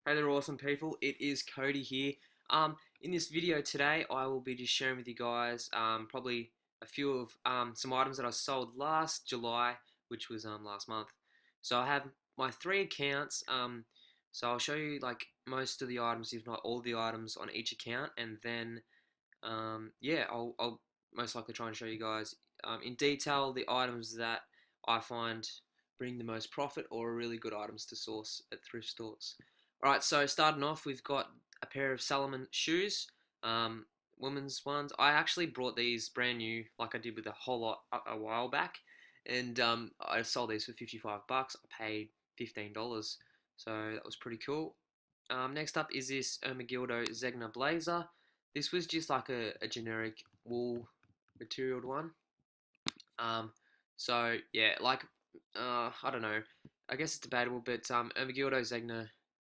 Hey there, awesome people. It is Cody here. In this video today, I will be just sharing with you guys probably a few of some items that I sold last July, which was last month. So I have my three accounts. So I'll show you like most of the items, if not all the items, on each account, and then yeah, I'll most likely try and show you guys in detail the items that I find bring the most profit or are really good items to source at thrift stores. Alright, so starting off, we've got a pair of Salomon shoes, um, women's ones. I actually brought these brand new, like I did with a whole lot a while back, and I sold these for 55 bucks. I paid $15, so that was pretty cool. Next up is this Ermenegildo Zegna blazer. This was just like a generic wool materialed one. Um, so yeah, like I don't know. I guess it's debatable, but Ermenegildo Zegna,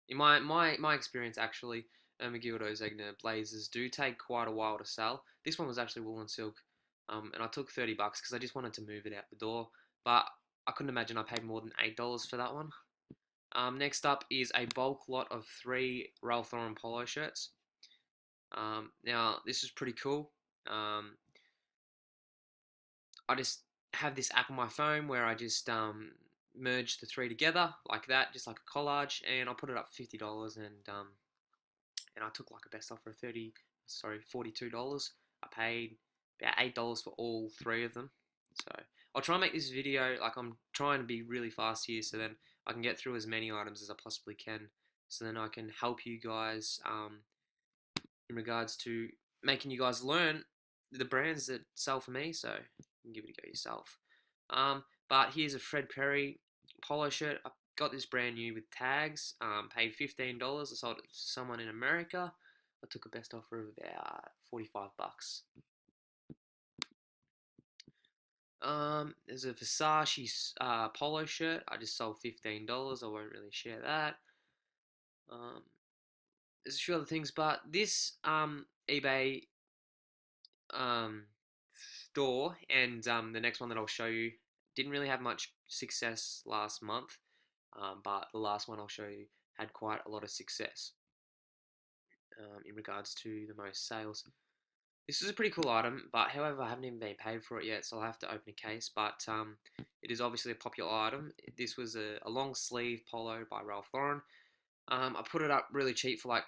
in my experience actually, Ermenegildo Zegna blazers do take quite a while to sell. This one was actually wool and silk, and I took 30 bucks because I just wanted to move it out the door. But I couldn't imagine I paid more than $8 for that one. Next up is a bulk lot of three Ralph Lauren polo shirts. Now this is pretty cool. Um, I just have this app on my phone where I just merge the three together like that, just like a collage, and I'll put it up for $50, and I took like a best offer of $42. I paid about $8 for all three of them. So I'll try and make this video, like I'm trying to be really fast here, so then I can get through as many items as I possibly can, so then I can help you guys in regards to making you guys learn the brands that sell for me, so you can give it a go yourself. But here's a Fred Perry polo shirt. I got this brand new with tags. Paid $15. I sold it to someone in America. I took a best offer of about 45 bucks. There's a Versace polo shirt. I just sold $15. I won't really share that. Um, there's a few other things, but this eBay um, store and the next one that I'll show you didn't really have much success last month, but the last one I'll show you had quite a lot of success in regards to the most sales. This is a pretty cool item, but however, I haven't even been paid for it yet, so I'll have to open a case. But it is obviously a popular item. This was a long sleeve polo by Ralph Lauren. I put it up really cheap for like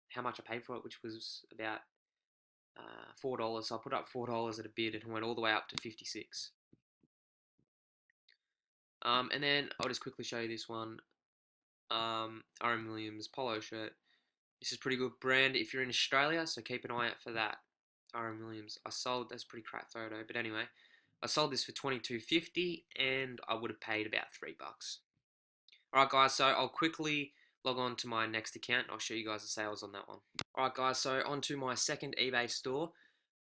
how much I paid for it, which was about $4. So I put up $4 at a bid and went all the way up to 56. And then I'll just quickly show you this one. RM Williams polo shirt. This is pretty good brand if you're in Australia, so keep an eye out for that. RM Williams. I sold, that's a pretty crap photo, but anyway, I sold this for $22.50 and I would have paid about $3. Alright guys, so I'll quickly log on to my next account and I'll show you guys the sales on that one. Alright guys, so on to my second eBay store.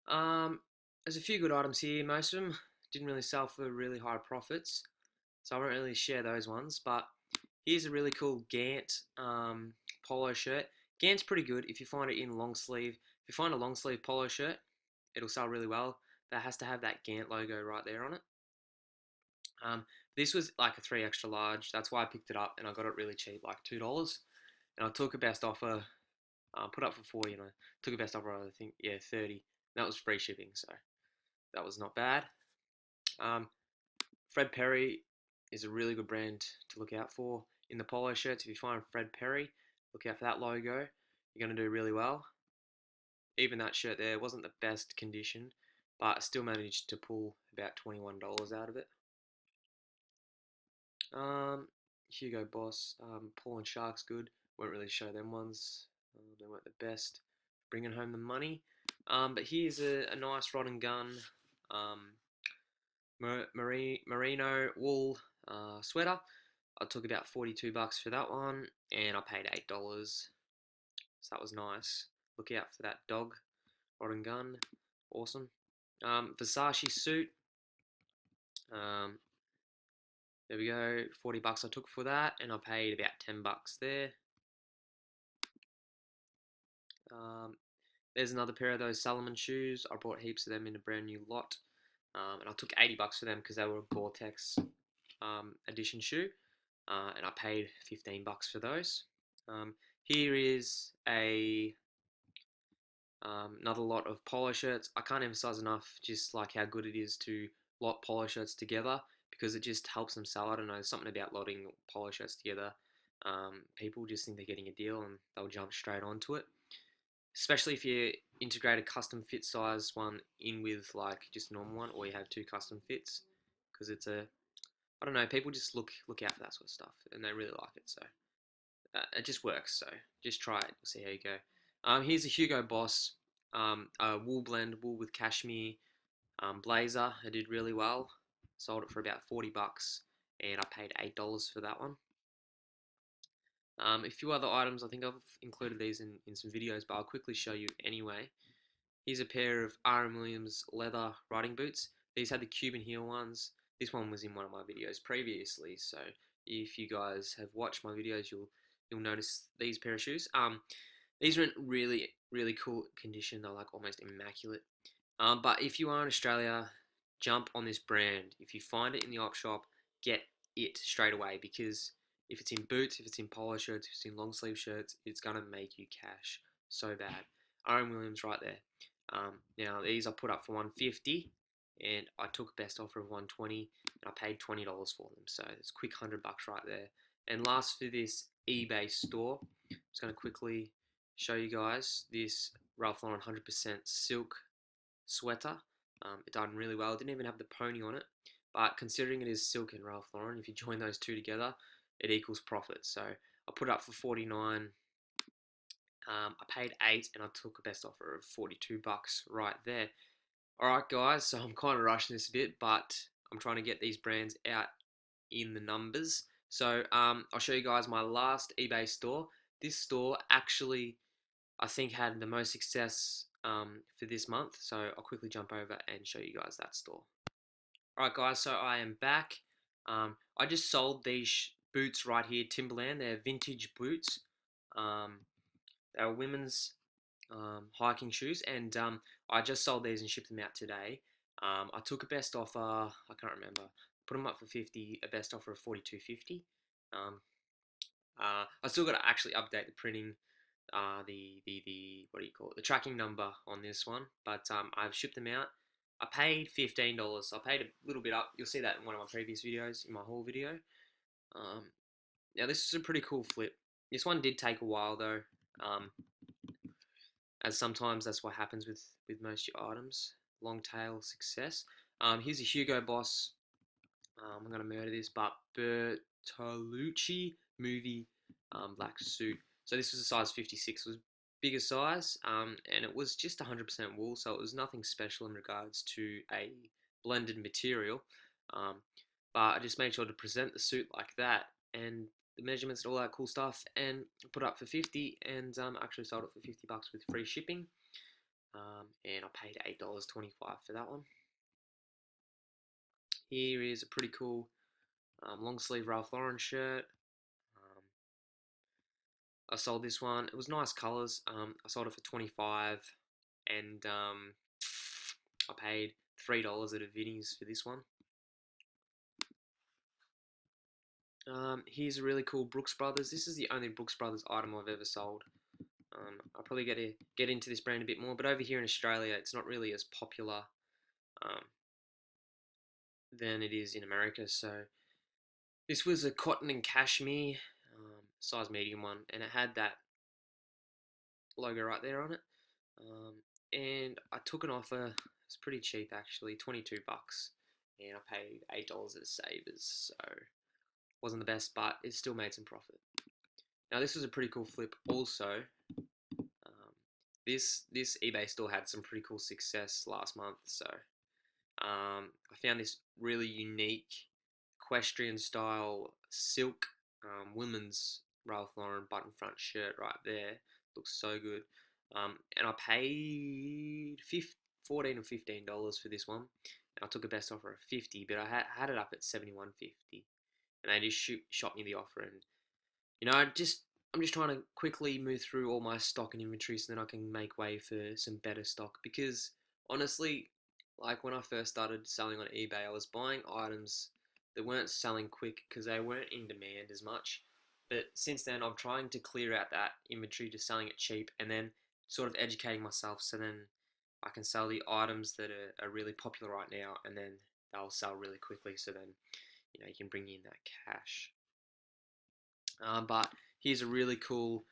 There's a few good items here. Most of them didn't really sell for really high profits, so I won't really share those ones. But here's a really cool Gant polo shirt. Gant's pretty good if you find it in long sleeve. If you find a long sleeve polo shirt, it'll sell really well. That has to have that Gant logo right there on it. This was like a 3 extra large. That's why I picked it up, and I got it really cheap, like $2. And I took a best offer, put up for 40, and I took a best offer, I think, yeah, 30. And that was free shipping, so that was not bad. Um, Fred Perry is a really good brand to look out for in the polo shirts. If you find Fred Perry, look out for that logo. You're going to do really well. Even that shirt there wasn't the best condition, but I still managed to pull about $21 out of it. Hugo Boss, Paul and Shark's good. Won't really show them ones. They weren't the best bringing home the money. But here's a nice rod and gun um, merino wool sweater. I took about 42 bucks for that one, and I paid $8. So that was nice. Look out for that dog, rod and gun, awesome. Versace suit. Um, there we go, 40 bucks I took for that, and I paid about 10 bucks there. There's another pair of those Salomon shoes. I bought heaps of them in a brand new lot, and I took 80 bucks for them because they were a Gore-Tex edition shoe, and I paid 15 bucks for those. Here is another lot of polo shirts. I can't emphasize enough just like how good it is to lot polo shirts together because it just helps them sell. I don't know, something about lotting polo shirts together. People just think they're getting a deal and they'll jump straight onto it. Especially if you integrate a custom fit size one in with like just a normal one, or you have two custom fits, because it's a I don't know, people just look out for that sort of stuff and they really like it. So it just works. So just try it. We'll see how you go. Here's a Hugo Boss a wool blend, wool with cashmere blazer. I did really well. Sold it for about $40, and I paid $8 for that one. A few other items. I think I've included these in some videos, but I'll quickly show you anyway. Here's a pair of R.M. Williams leather riding boots. These had the Cuban heel ones. This one was in one of my videos previously, so if you guys have watched my videos, you'll notice these pair of shoes. These are in really cool condition. They're like almost immaculate. But if you are in Australia, jump on this brand. If you find it in the op shop, get it straight away, because if it's in boots, if it's in polo shirts, if it's in long sleeve shirts, it's gonna make you cash so bad. R.M. Williams right there. Now these I put up for 150, and I took best offer of 120, and I paid $20 for them. So it's a quick $100 right there. And last for this eBay store, I'm just gonna quickly show you guys this Ralph Lauren 100% silk sweater. It done really well. It didn't even have the pony on it, but considering it is silk and Ralph Lauren, if you join those two together, it equals profit. So I put it up for 49. I paid 8, and I took a best offer of $42 right there. All right, guys. So I'm kind of rushing this a bit, but I'm trying to get these brands out in the numbers. So I'll show you guys my last eBay store. This store actually, I think, had the most success for this month. So I'll quickly jump over and show you guys that store. Alright guys, so I am back. I just sold these boots right here, Timberland. They're vintage boots. They're women's hiking shoes, and I just sold these and shipped them out today. I took a best offer, I can't remember, put them up for 50, a best offer of 42.50. I still got to actually update the printing, the what do you call it, the tracking number on this one, but I've shipped them out. I paid $15. I paid a little bit up. You'll see that in one of my previous videos, in my haul video. Um, Now this is a pretty cool flip. This one did take a while though, as sometimes that's what happens with most of your items. Long tail success. Here's a Hugo Boss. I'm gonna murder this, but Bertolucci movie black suit. So this was a size 56. It was bigger size, and it was just 100% wool, so it was nothing special in regards to a blended material. Um, but I just made sure to present the suit like that, and the measurements and all that cool stuff, and put it up for 50, and actually sold it for $50 with free shipping. And I paid $8.25 for that one. Here is a pretty cool long sleeve Ralph Lauren shirt. I sold this one. It was nice colors. I sold it for 25, and I paid $3 at a Vinnie's for this one. Here's a really cool Brooks Brothers. This is the only Brooks Brothers item I've ever sold. I'll probably get into this brand a bit more, but over here in Australia, it's not really as popular um, than it is in America. So this was a cotton and cashmere size medium one, and it had that logo right there on it. And I took an offer. It's pretty cheap actually, $22, and I paid $8 at Savers. So wasn't the best, but it still made some profit. Now this was a pretty cool flip also. This eBay store had some pretty cool success last month. So I found this really unique equestrian style silk women's Ralph Lauren button front shirt right there. Looks so good. And I paid 14 or $15 for this one. And I took a best offer of 50, but I had it up at 71.50, and they just shot me the offer. And I'm just trying to quickly move through all my stock and inventory so then I can make way for some better stock. Because honestly, like when I first started selling on eBay, I was buying items that weren't selling quick because they weren't in demand as much. But since then, I'm trying to clear out that inventory, just selling it cheap, and then sort of educating myself so then I can sell the items that are really popular right now, and then they'll sell really quickly. So then, you can bring in that cash. But here's a really cool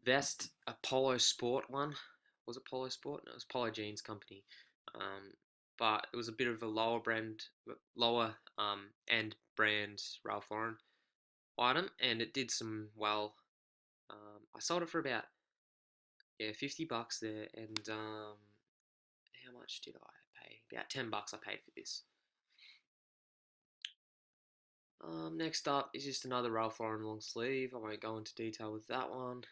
vest, a Polo Sport one. Was it Polo Sport? No, it was Polo Jeans Company. But it was a bit of a lower end brand Ralph Lauren item, and it did some well. I sold it for about $50 there, and how much did I pay? About $10 I paid for this. Next up is just another Ralph Lauren long sleeve. I won't go into detail with that one.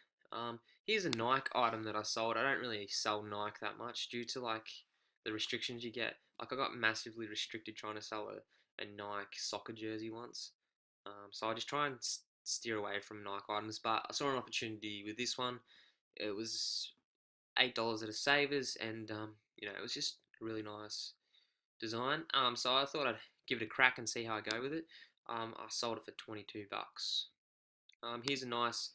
Here's a Nike item that I sold. I don't really sell Nike that much due to like the restrictions you get. Like I got massively restricted trying to sell a Nike soccer jersey once. So I just try and steer away from Nike items. But I saw an opportunity with this one. It was $8 at a Savers, and it was just a really nice design. So I thought I'd give it a crack and see how I go with it. I sold it for $22. Here's a nice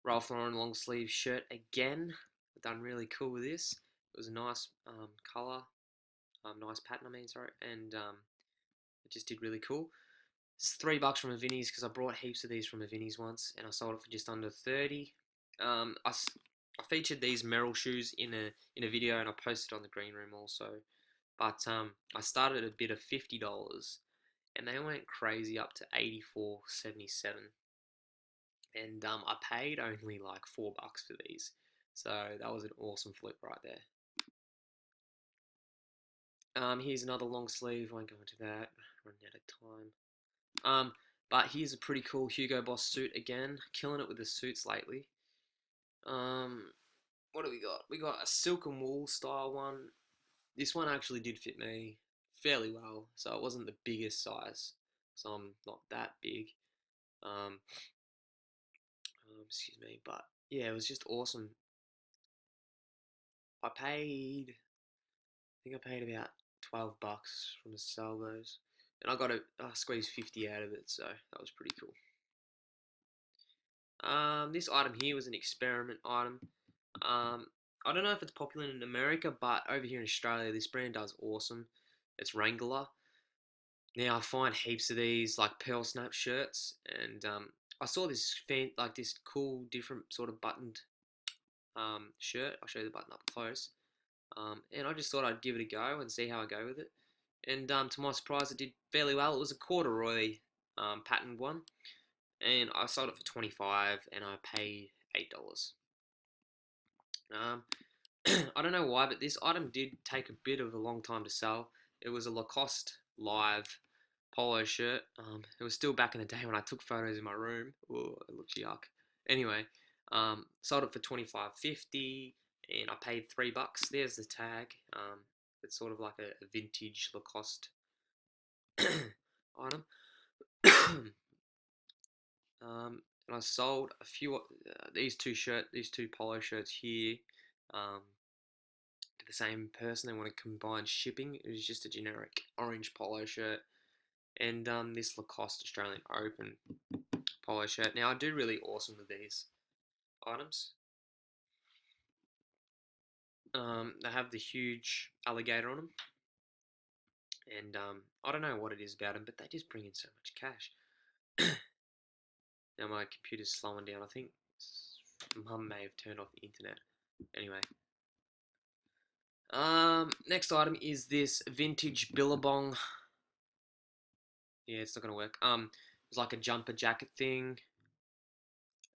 Ralph Lauren long sleeve shirt again. I've done really cool with this. It was a nice color, nice pattern. I mean, sorry, and it just did really cool. It's $3 from a Vinnie's because I brought heaps of these from a Vinnie's once, and I sold it for just under 30. I featured these Merrell shoes in a video, and I posted on the green room also. But I started at a bid of $50, and they went crazy up to $84.77. And I paid only like $4 for these, so that was an awesome flip right there. Here's another long sleeve. Won't go into that. Running out of time. But here's a pretty cool Hugo Boss suit again. Killing it with the suits lately. What do we got? We got a silk and wool style one. This one actually did fit me fairly well, so it wasn't the biggest size, so I'm not that big. Excuse me, but yeah, it was just awesome. I think I paid about $12 from the sell those, and I squeezed 50 out of it, so that was pretty cool. This item here was an experiment item. I don't know if it's popular in America, but over here in Australia, this brand does awesome. It's Wrangler. Now I find heaps of these like pearl snap shirts, and I saw this this cool different sort of buttoned shirt. I'll show you the button up close. And I just thought I'd give it a go and see how I go with it. And to my surprise, it did fairly well. It was a corduroy patterned one, and I sold it for 25, and I paid $8. Um, I don't know why, but this item did take a bit of a long time to sell. It was a Lacoste Live polo shirt. It was still back in the day when I took photos in my room. Oh, it looks yuck. Anyway, sold it for $25.50, and I paid $3. There's the tag. It's sort of like a vintage Lacoste item. And I sold a few these two polo shirts here. To the same person. They want to combine shipping. It was just a generic orange polo shirt, and this Lacoste Australian Open polo shirt. Now I do really awesome with these items. They have the huge alligator on them, and I don't know what it is about them, but they just bring in so much cash. Now my computer's slowing down. I think Mum may have turned off the internet. Anyway, next item is this vintage Billabong. Yeah, it's not gonna work. It's like a jumper jacket thing.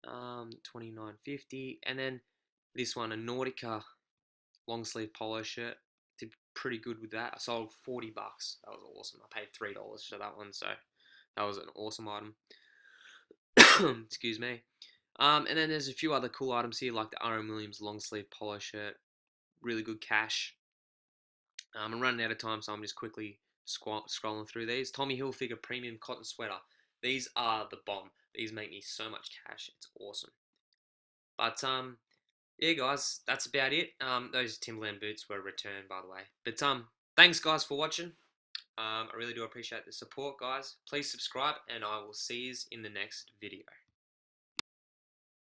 $29.50, and then this one, a Nautica long sleeve polo shirt. Did pretty good with that. I sold $40. That was awesome. I paid $3 for that one, so that was an awesome item. Excuse me. And then there's a few other cool items here, like the R.M. Williams long sleeve polo shirt. Really good cash. I'm running out of time, so I'm just quickly scrolling through these. Tommy Hilfiger premium cotton sweater. These are the bomb. These make me so much cash. It's awesome. But yeah, guys, that's about it. Those Timberland boots were returned, by the way. But thanks, guys, for watching. I really do appreciate the support, guys. Please subscribe, and I will see you in the next video.